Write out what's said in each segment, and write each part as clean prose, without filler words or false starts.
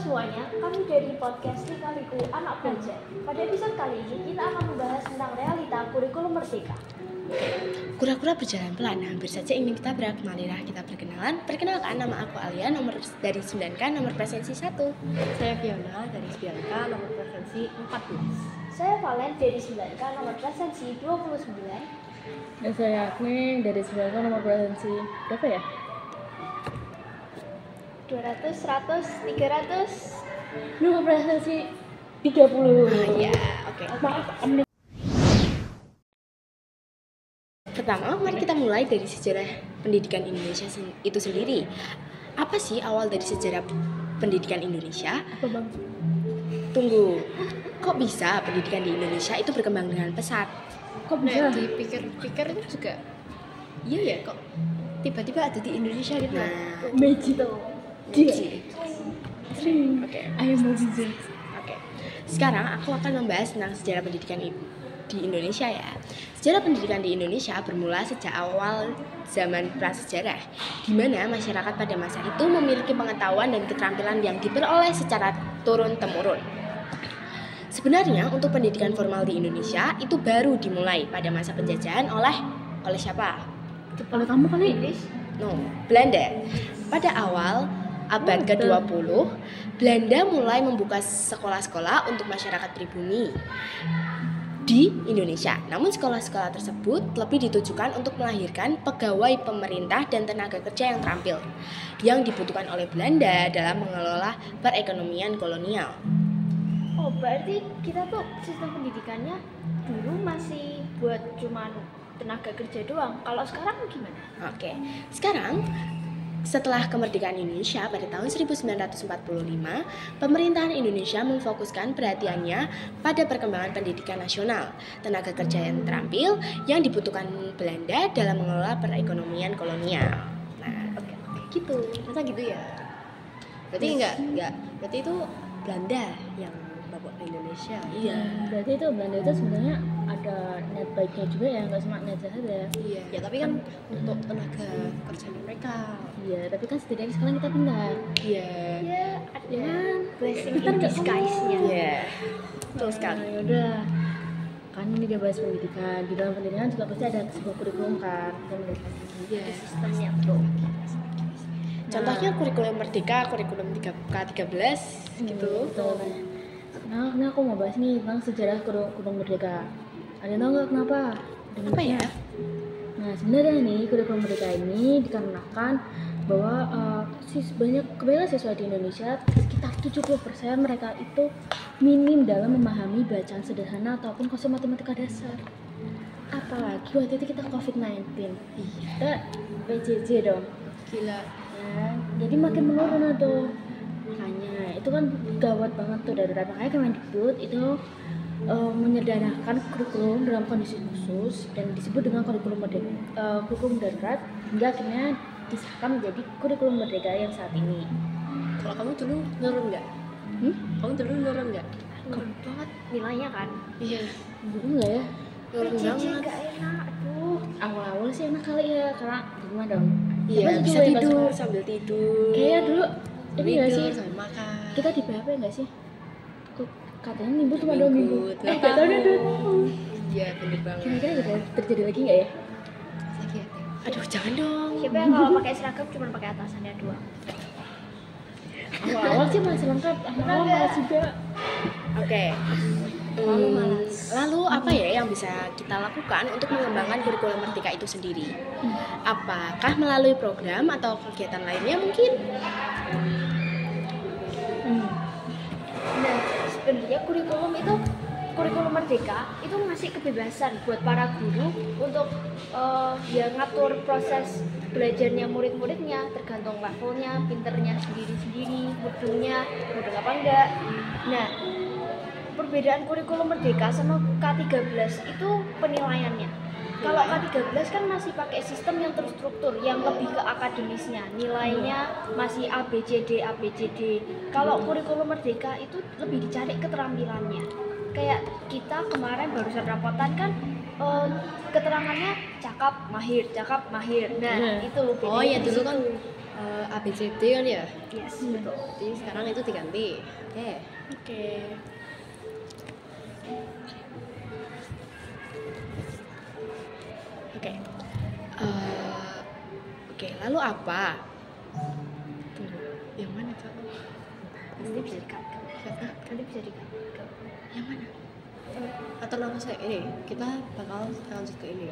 semuanya, kami dari podcast Lika-Liku Anak Belajar. Pada episode kali ini kita akan membahas tentang realita kurikulum merdeka. Kura-kura berjalan pelan, hampir saja ingin ditabrak. Marilah kita berkenalan. Perkenalkan, nama aku Alia, nomor dari 9K, nomor presensi 1. Saya Fiona dari 9K, nomor presensi 14. Saya Valen dari 9K, nomor presensi 29. Dan saya Agni dari 9K, nomor presensi berapa ya? 200, 100, 300. Nomor presensi 30. Ya, oke. Maaf, Pertama, mari kita mulai dari sejarah pendidikan Indonesia itu sendiri. Apa sih awal dari sejarah pendidikan Indonesia? apa bang? Tunggu, kok bisa pendidikan di Indonesia itu berkembang dengan pesat? Kok bisa? Dipikir-pikir itu juga iya ya kok tiba-tiba ada di Indonesia gitu. Nah, Magic tuh. Oke. Ayo mau bisa. Oke. Sekarang aku akan membahas tentang sejarah pendidikan di Indonesia ya. Sejarah pendidikan di Indonesia bermula sejak awal zaman prasejarah, di mana masyarakat pada masa itu memiliki pengetahuan dan keterampilan yang diperoleh secara turun-temurun. Sebenarnya untuk pendidikan formal di Indonesia itu baru dimulai pada masa penjajahan oleh siapa? Oleh kamu kali? No, Belanda. Pada awal abad ke-20, Belanda mulai membuka sekolah-sekolah untuk masyarakat pribumi di Indonesia. Namun sekolah-sekolah tersebut lebih ditujukan untuk melahirkan pegawai pemerintah dan tenaga kerja yang terampil yang dibutuhkan oleh Belanda dalam mengelola perekonomian kolonial. Oh, berarti kita tuh sistem pendidikannya dulu masih buat cuman tenaga kerja doang. Kalau sekarang gimana? Oke. Sekarang setelah kemerdekaan Indonesia pada tahun 1945, pemerintahan Indonesia memfokuskan perhatiannya pada perkembangan pendidikan nasional, tenaga kerja yang terampil yang dibutuhkan Belanda dalam mengelola perekonomian kolonial. Nah, Oke. Gitu. Masa gitu ya? Berarti enggak berarti itu Belanda yang bawa ke Indonesia. iya. Berarti itu Belanda itu sebenarnya ada niat baiknya juga ya, nggak cuma niat jahat ya. Iya. Ya tapi kan untuk tenaga kerja mereka. Iya, tapi kan setidaknya sekarang kita pindah. Iya. Ya, ada Kan blessing kita in nggak disguise-nya. Iya. Betul sekali. Nah, yaudah. Kan ini dia bahas pendidikan. Di dalam pendidikan juga pasti ada sebuah kurikulum kan. Iya. Sistemnya tuh. Contohnya kurikulum Merdeka, kurikulum K13 gitu. Betul. Nah, ini aku mau bahas nih tentang sejarah kurikulum merdeka. Ada yang tahu nggak kenapa? Apa ya? Nah, sebenarnya nih kurikulum merdeka ini dikarenakan bahwa kebanyakan siswa di Indonesia sekitar 70% mereka itu minim dalam memahami bacaan sederhana ataupun konsep matematika dasar. Apalagi waktu itu kita COVID-19. Kita PJJ dong. Gila. Ya, jadi makin menurun tuh. Makanya itu kan gawat banget tuh darurat. Makanya Kemendikbud itu menyederhanakan kurikulum dalam kondisi khusus dan disebut dengan kurikulum darurat hingga akhirnya disahkan menjadi kurikulum merdeka yang saat ini. Kalau kamu dulu nurun enggak? Kamu dulu nurun enggak? Nurun banget nilainya kan. Iya. Dulu enggak ya? Nurun PJJ banget. gak enak, aduh. Awal-awal sih enak kali ya karena gimana dong? Iya, Apa sih bisa coba yang tidur pas- sambil tidur. Kayaknya dulu ini nggak sih? Tidur sama makan. Kita di PHP nggak sih? Kok katanya minggu cuma 2 minggu. Minggu, Nggak tahu deh 2 minggu. Iya, bener banget. Kira-kira udah terjadi lagi nggak ya? Lagi ya. Aduh, jangan dong. Siapa yang kalau pakai seragam cuma pakai atasannya doang? Awal-awal sih masih lengkap, awal-awal malas juga. Oke. Lalu apa ya yang bisa kita lakukan untuk mengembangkan kurikulum Merdeka itu sendiri? Apakah melalui program atau kegiatan lainnya mungkin? Nah, sebenarnya kurikulum merdeka itu ngasih kebebasan buat para guru untuk ya ngatur proses belajarnya murid-muridnya tergantung levelnya, pinternya sendiri-sendiri, mudeng apa enggak. Nah, perbedaan kurikulum merdeka sama K13 itu penilaiannya. Kalau K13 kan masih pakai sistem yang terstruktur, yang lebih ke akademisnya, nilainya masih ABCD. Kalau kurikulum merdeka itu lebih dicari keterampilannya. Kayak kita kemarin barusan rapotan kan keterangannya cakap mahir. Nah, itu bedanya Oh ya di dulu situ. kan ABCD kan ya. Yes, betul. Jadi sekarang itu diganti. Oke. Oke. Oke, lalu apa? Tunggu, yang mana Kak? Nanti bisa di-cut. Nanti bisa di-cut. Yang mana? Atau langsung saya ini kita bakal lanjut ke ini.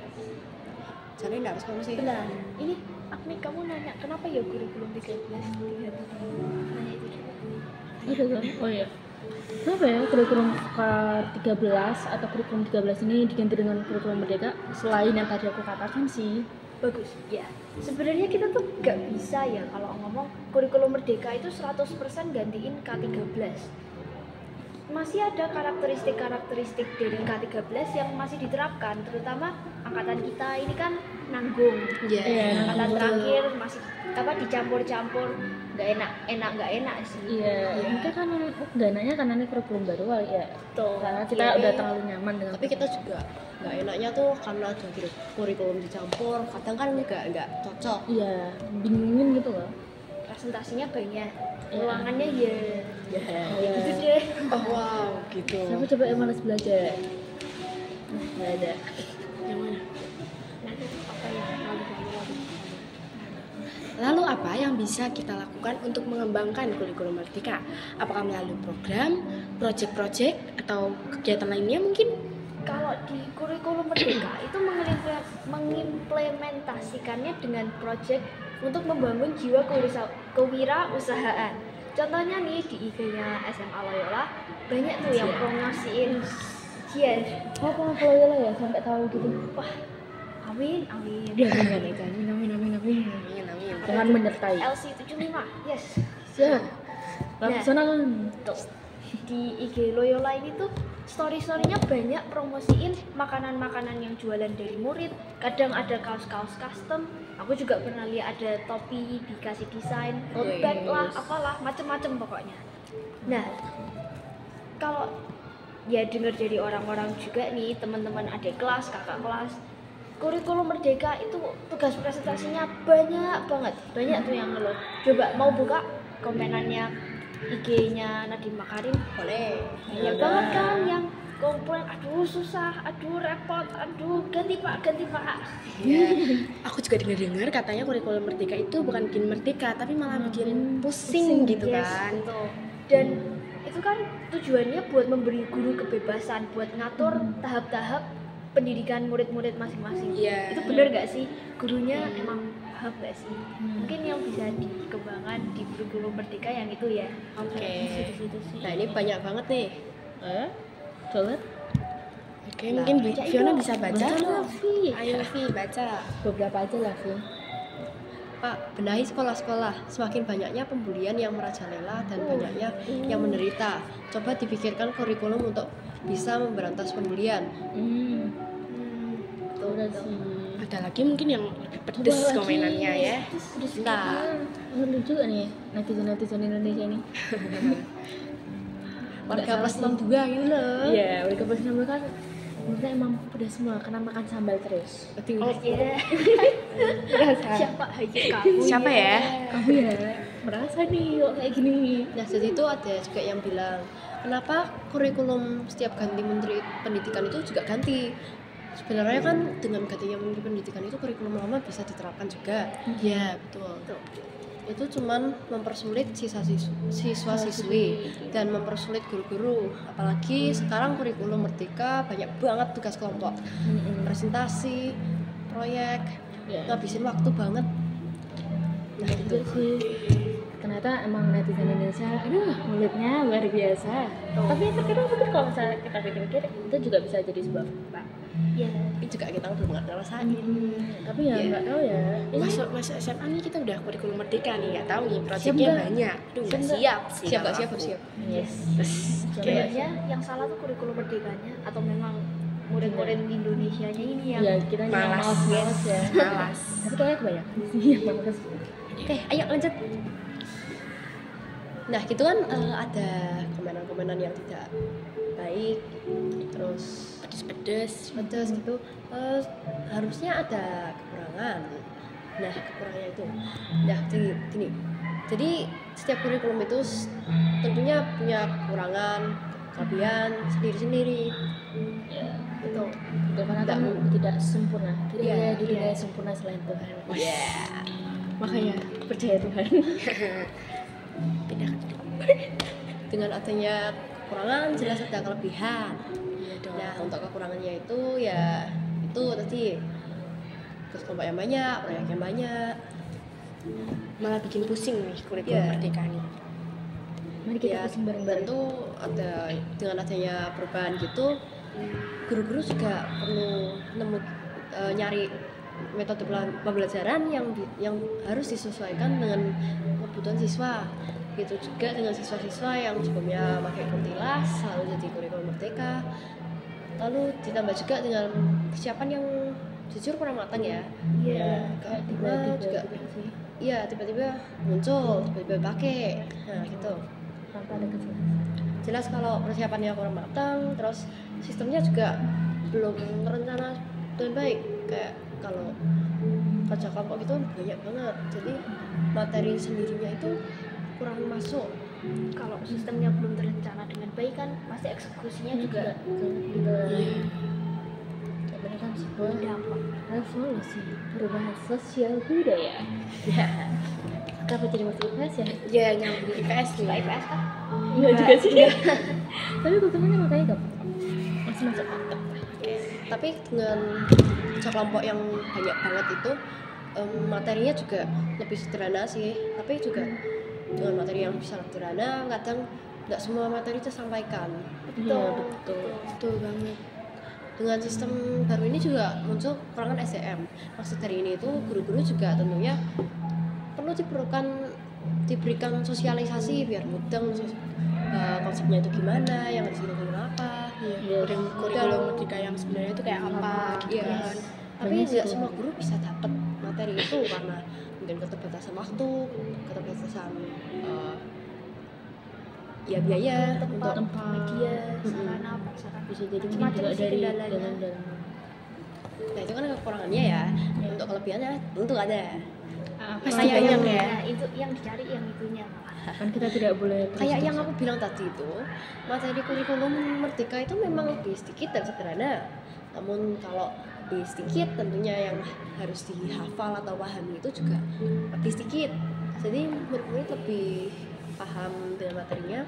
Jadi nggak harus kamu sih. Benar. Ini Agni, kamu nanya kenapa ya kurikulum 13 diganti? Nanya itu juga. Ada kan? Oh iya. Kenapa ya kurikulum K13 atau kurikulum 13 ini diganti dengan kurikulum merdeka? Selain yang tadi aku katakan sih. Bagus. Ya. Sebenarnya kita tuh nggak bisa ya kalau ngomong kurikulum merdeka itu 100% gantiin K13. Masih ada karakteristik-karakteristik dari K13 yang masih diterapkan, terutama angkatan kita ini kan nanggung. Iya. Angkatan terakhir masih dicampur-campur, nggak enak sih. Iya. Mungkin kan nggak enaknya karena ini kurikulum baru kali ya. Tuh. Karena kita Iya. udah terlalu nyaman dengan. Tapi kita juga nggak enaknya tuh karena ada kurikulum dicampur, kadang kan nggak cocok. Iya, bingungin gitu loh. Presentasinya banyak, ruangannya ya Iya. gitu deh. Oh, wow, gitu. Siapa coba yang malas belajar? Nggak ada. Yang mana? Nanti apa ya lalu. Lalu apa yang bisa kita lakukan untuk mengembangkan kurikulum merdeka? Apakah melalui program, proyek-proyek, atau kegiatan lainnya mungkin? Kalau di kurikulum merdeka itu mengimplementasikannya dengan proyek untuk membangun jiwa kewirausahaan. Contohnya nih di IG-nya SMA Loyola banyak tuh yang promosiin Oh, kamu Loyola ya sampai tahu gitu. wah amin. Dia amin. Amin, amin. Tuhan menyertai. LC75 yes. Siap. Nah. Laksanakan. Tuh, di IG Loyola ini tuh story-storynya banyak promosiin makanan-makanan yang jualan dari murid. Kadang ada kaos-kaos custom. Aku juga pernah lihat ada topi dikasih desain, tote bag lah, apalah, macem-macem pokoknya. Nah, kalau ya dengar dari orang-orang juga nih, teman-teman adik kelas, kakak kelas, kurikulum merdeka itu tugas presentasinya banyak banget, banyak tuh yang ngeluh. Coba mau buka komenannya IG-nya Nadine Makarim, Boleh. banyak banget kan yang komplain, aduh susah, aduh repot, aduh ganti pak. Ya, aku juga dengar katanya kurikulum merdeka itu bukan bikin merdeka, tapi malah bikin pusing gitu Yes, kan. betul. Dan itu kan tujuannya buat memberi guru kebebasan buat ngatur tahap-tahap pendidikan murid-murid masing-masing. Iya. Itu bener gak sih? Gurunya emang paham gak sih? Mungkin yang bisa dikembangkan di kurikulum merdeka yang itu ya. Oke. Di situ sih. Nah ini banyak banget nih. Coba. Oke, mungkin baca Fiona itu. bisa baca. Baca, Vi. Ayo Vi, baca. Beberapa aja lah, Vi. Pak, benahi sekolah-sekolah. Semakin banyaknya pembulian yang merajalela dan banyaknya yang menderita. Coba dipikirkan kurikulum untuk bisa memberantas pembulian. Udah sih. Ada lagi mungkin yang lebih pedes Coba lagi. komenannya ya. Nah, Ngeri juga nih netizen Indonesia ini. warga plus 62 gitu loh. Iya, udah kebetulan sama kan. Mereka emang udah semua karena makan sambal terus. Oh iya. Siapa aja kamu? Siapa ya? Kamu ya merasa nih kok kayak gini. Nah, jadi itu ada juga yang bilang, kenapa kurikulum setiap ganti menteri pendidikan itu juga ganti? Sebenarnya kan dengan gantinya menteri pendidikan itu kurikulum lama bisa diterapkan juga. Iya, betul. Itu cuman mempersulit siswa-siswi dan mempersulit guru-guru. Apalagi sekarang kurikulum merdeka banyak banget tugas kelompok, presentasi, proyek, Ya. ngabisin waktu banget. Nah Itu itu. sih. Ternyata emang netizen Indonesia, aduh mulutnya luar biasa. Tapi terkadang mungkin kalau misalnya kita pikir-pikir itu juga bisa jadi sebuah fakta. Ya. Tapi juga kita belum nggak ngerasain. Tapi ya nggak tahu ya. Ini Masuk SMA nih kita udah kurikulum merdeka nih, nggak tahu nih Siap proyeknya nggak? banyak. Aduh, nggak Siap nggak? siap sih. Siap nggak kalau siap aku. bersiap. yes. Oke. Sebenarnya yang salah tuh kurikulum merdekanya atau memang murid-murid Indonesianya ini yang Ya kita Malas. malas ya. Malas. Tapi kayaknya kebanyakan sih yang malas. Oke, ayo lanjut. Nah, gitu kan ada komenan-komenan yang tidak baik, terus Pedes-pedes. pedas gitu. Harusnya ada kekurangan. Nah, kekurangannya itu. Nah, jadi gini. Jadi setiap kurikulum itu tentunya punya kekurangan, kelebihan sendiri-sendiri. Betul karena kan tidak sempurna, tidak Iya, ada diri yang sempurna selain Tuhan. Makanya Percaya Tuhan. tidak Dengan adanya kekurangan jelas ada kelebihan. iya dong. Nah, untuk kekurangannya itu ya itu tadi kelompok yang banyak, proyek yang banyak. Malah bikin pusing nih kurikulum Iya. merdeka ini. Mari kita Ya, pusing bareng-bareng. tentu ada dengan adanya perubahan gitu, guru-guru juga perlu nyari metode pembelajaran yang harus disesuaikan dengan kebutuhan siswa. Gitu juga dengan siswa-siswa yang sebelumnya pakai kuntilas lalu jadi kurikulum merdeka. Lalu ditambah juga dengan persiapan yang jujur kurang matang ya. Iya. Kayak Karena juga tiba-tiba sih iya tiba-tiba muncul, tiba-tiba pakai. Nah, gitu. tanpa ada kejelasan. Jelas kalau persiapannya kurang matang, terus sistemnya juga belum terencana dengan baik. Kayak kalau kerja kelompok itu banyak banget, jadi materi sendirinya itu kurang masuk. Kalau sistemnya belum terencana dengan baik kan pasti eksekusinya juga kita kan sebuah berdampak. revolusi perubahan sosial budaya. Ya. Kenapa jadi masuk IPS ya? Ya nyambung IPS nih. Suka IPS kan? Enggak juga sih. Tapi kebetulan makanya gampang. Masih masuk akal. Tapi dengan kerja kelompok yang banyak banget itu materinya juga lebih sederhana sih. Tapi juga dengan materi yang bisa sederhana, kadang nggak semua materi tersampaikan. Iya betul. Betul banget. Dengan sistem baru ini juga muncul kekurangan SDM. Maksud dari ini itu guru-guru juga tentunya perlu diberikan sosialisasi biar mudeng konsepnya itu gimana, yang harus dilakukan apa. Iya. Kurikulum merdeka yang sebenarnya itu kayak apa gitu Iya. kan. Tapi Banyak tidak sih. semua guru bisa dapat materi itu karena mungkin keterbatasan waktu, keterbatasan ya biaya untuk tempat. Media, sarana, prasarana. Bisa jadi mungkin Macam-macam juga sih dari kendalanya. dalam nah itu kan kekurangannya ya. Untuk kelebihannya tentu ada. Pasti Kayak banyak yang- ya. Nah, itu yang dicari yang itunya malah. kan kita tidak boleh Kayak yang aku bilang tadi itu, materi kurikulum merdeka itu memang lebih sedikit dan sederhana. Namun kalau lebih sedikit tentunya yang harus dihafal atau pahami itu juga lebih sedikit. Jadi murid-murid lebih paham dengan materinya.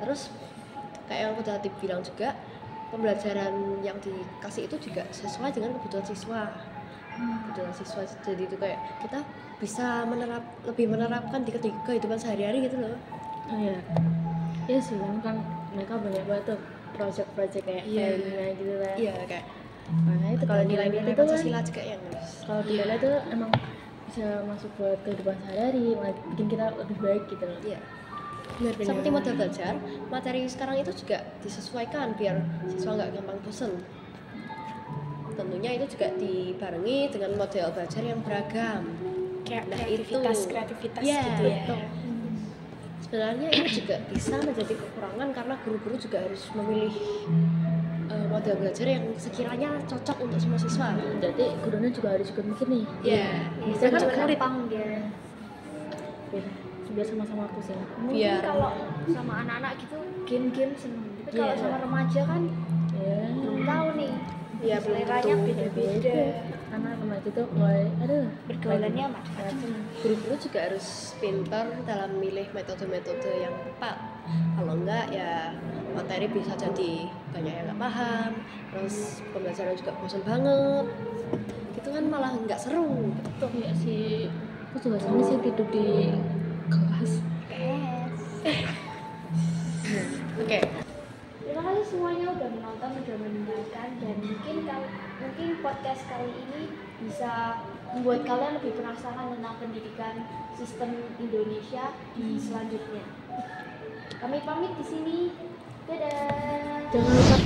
Terus kayak yang aku tadi bilang juga, pembelajaran yang dikasih itu juga sesuai dengan kebutuhan siswa. Kebutuhan siswa, jadi itu kayak kita bisa lebih menerapkan di kehidupan sehari-hari gitu loh. Iya. Iya sih, kan mereka banyak banget tuh project-project kayak Iya. filmnya gitu kan. Iya kayak Makanya itu kalau nilai-nilai itu kan Pancasila juga yang harus. kalau nilai itu emang bisa masuk buat kehidupan sehari-hari, malah bikin kita lebih baik gitu loh. Iya. Benar-benar. Seperti model belajar, materi sekarang itu juga disesuaikan biar siswa nggak gampang bosen. Tentunya itu juga dibarengi dengan model belajar yang beragam. Kayak Nah, kreativitas Iya, gitu ya. betul. Sebenarnya ini juga bisa menjadi kekurangan karena guru-guru juga harus memilih model belajar yang sekiranya cocok untuk semua siswa. Jadi gurunya juga harus ikut mikir nih. Iya. Bisa kan kan sulit. gampang dia. Biar sama-sama pusing. Mungkin Biar- kalau sama anak-anak gitu game-game seneng. Tapi kalau Iya. sama remaja kan Ya. belum tahu nih. Iya, belum Seleranya tentu. beda-beda. Karena remaja itu mulai aduh Pergaulannya macam-macam. Guru-guru juga harus pintar dalam memilih metode-metode yang tepat. Kalau enggak ya materi bisa jadi banyak yang nggak paham, terus pembelajaran juga bosan banget. Itu kan malah nggak seru. Tuh ya sih. Aku juga sama sih tidur di kelas. PS. Oke. Terima kasih semuanya udah menonton, udah mendengarkan, dan mungkin podcast kali ini bisa membuat kalian lebih penasaran tentang pendidikan sistem Indonesia di selanjutnya. Kami pamit di sini. Dadah. Jangan lupa